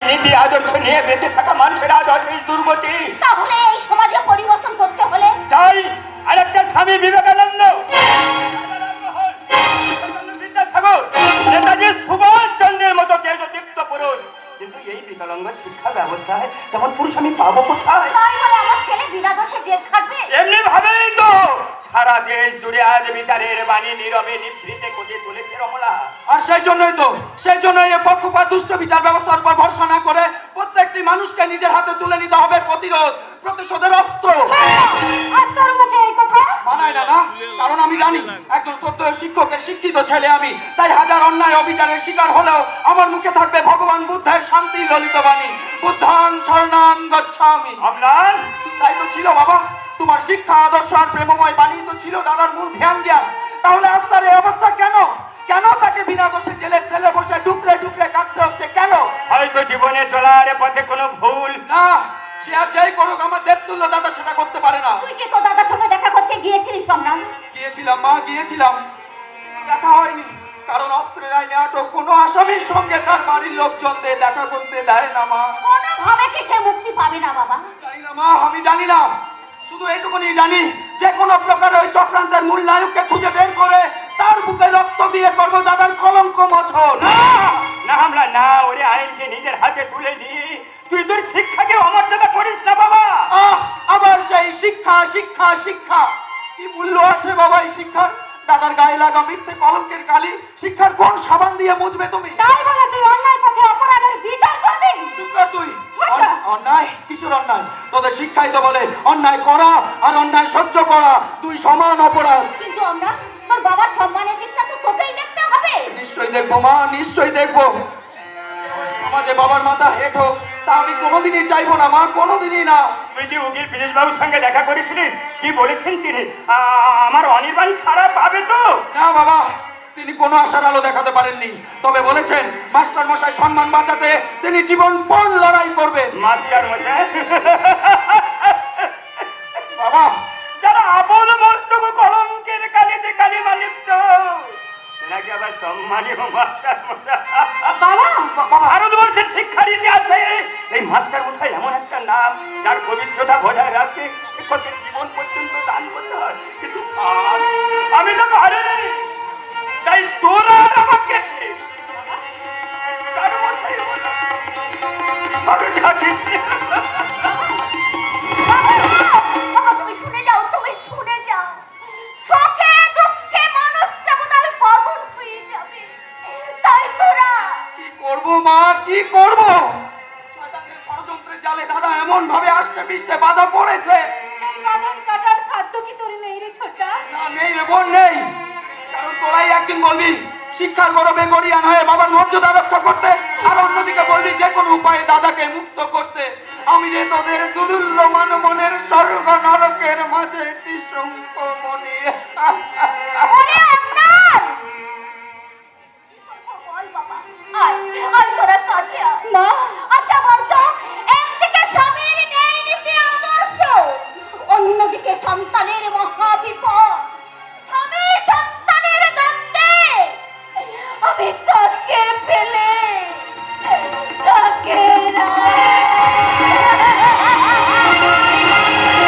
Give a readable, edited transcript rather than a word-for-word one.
নীতি আদর্শ নিয়ে বেঁচে থাকা মানুষের আজ অশেষ দুর্গতি। তাহলে এই সমাজে পরিবর্তন করতে হলে চাই আরেকটা স্বামী বিবেকানন্দ, বিদ্যাসাগর, নেতাজি সুভাষ চন্দ্রের মতো তেজদীপ্ত পুরুষ। কিন্তু এই বিকলাঙ্গ শিক্ষা ব্যবস্থায় তেমন পুরুষ আমি পাবো কোথায়? তাই বলে আমার ছেলে বিরাদর্শে জেদ খাটবে? এমনি ভাবেই তো সারা দেশ জুড়ে আজ বিচারের বাণী নীরবে নিভৃতে কোজে চলেছে রমলা। আর সেই জন্যই পক্ষপাত দুষ্ট বিচার ব্যবস্থার উপর ভরসা না করে প্রত্যেকটি মানুষকে নিজের হাতে তুলে নিতে হবে প্রতিশোধের অস্ত্র। আর তোর মুখে এই কথা মানায় না, কারণ আমি জানি একজন সত্য শিক্ষকের শিক্ষিত ছেলে আমি, তাই হাজার অন্যায় অবিচারের শিকার হলেও আমার মুখে থাকবে ভগবান বুদ্ধের শান্তি ললিত বাণী, বুদ্ধাং শরণাং গচ্ছামি। আপনার তাই তো ছিল বাবা, তোমার শিক্ষা আদর্শ আর প্রেমময় বাণী তো ছিল দাদার মূল ধ্যান জ্ঞান। তাহলে আজ তার এই অবস্থা কেন? কেন তাকে বিনা দোষে জেলে ফেলে বসে ডুকরে ডুকরে কাটতে হচ্ছে কেন? হয়তো জীবনে চলার পথে কোনো ভুল। না, সে আর যাই করুক আমার দেবতুল্য দাদা সেটা করতে পারে না। তুই কি তোর দাদার সঙ্গে দেখা করতে গিয়েছিলিস সম্রাট? গিয়েছিলাম মা, গিয়েছিলাম, দেখা হয়নি, কারণ অস্ত্রের আইনে আটক কোনো আসামির সঙ্গে তার বাড়ির লোকজনদের দেখা করতে দেয় না মা। কোনোভাবে কি সে মুক্তি পাবে না বাবা? জানি না মা, আমি জানি না, শুধু এইটুকুনি জানি যে কোনো প্রকারে ওই চক্রান্তের মূল নায়ককে খুঁজে বের করে তার বুকে রক্ত দিয়ে করবো দাদার কলঙ্ক মোচন। না আমরা না, ওরে আইনকে নিজের হাতে তুলে নিয়ে তুই তোর শিক্ষাকে অমর্যাদা করিস না বাবা। আবার সেই শিক্ষা শিক্ষা শিক্ষা, কি মূল্য আছে বাবা এই শিক্ষার? দাদার গায়ে লাগা মিথ্যে কলঙ্কের কালি শিক্ষার কোন সাবান দিয়ে মুছবে তুমি? তাই বলে তুই অন্যায় পথে অপরাধের বিচার করবি? চুপ কর তুই। অন্যায় কিসের অন্যায়? তোদের শিক্ষাই তো বলে অন্যায় করা আর অন্যায় সহ্য করা দুই সমান অপরাধ। কিন্তু আমরা তোর বাবার সম্মানের দিকটা তো তোকেই দেখতে হবে। নিশ্চয়ই দেখবো মা, নিশ্চয়ই দেখবো। সমাজে বাবার মাথা হেট হোক তা আমি কোনোদিনই চাইবো না মা, কোনোদিনই না। তুই যে উকিল পীরেশ বাবুর সঙ্গে দেখা করেছিলিস, কি বলেছেন তিনি? আমার অনির্বাণ ছাড়া পাবে তো? না বাবা, তিনি কোনো আশার আলো দেখাতে পারেননি, তবে বলেছেন মাস্টার মশাই সম্মান বাঁচাতে তিনি জীবনপণ লড়াই করবেন। মাস্টার মশাই বাবা, যারা আপন মস্তক কলঙ্কের কালিতে কালিমা লিপ্ত নাকি আবার সম্মানীয় মাস্টার মশাই। বাবা, ভারতবর্ষের শিক্ষার ইতিহাসে এই মাস্টার মশাই এমন একটা নাম যার পবিত্রতা বজায় রাখতে শিক্ষকের জীবন পর্যন্ত দান করতে হয়। কিন্তু আমি তো পারিনি, তাই তোরা আমাকে তুমি শুনে যাও, তুমি শুনে যাও। শোকে দুঃখে মানুষটা বোধহয় পাগল হয়ে যাবে। তাই তোরা কি করবো মা, কি করবো? শয়তানের ষড়যন্ত্রের জালে দাদা এমন ভাবে আসতে পিছতে বাধা পড়েছে। এই বাঁধন কাটার সাধ্য কি তোর নেই রে ছোটা? না, নেই রে বোন, নেই। কারণ তোরাই একদিন বলবি শিক্ষার গরমে গরিয়ান হয়ে বাবার মর্যাদা রক্ষা করতে, আর অন্যদিকে বলবি যে কোনো উপায়ে দাদাকে মুক্ত করতে। আমি যে তোদের দুদুল্য মনের স্বর্গ নরকের মাঝে নিঃশঙ্ক মনে।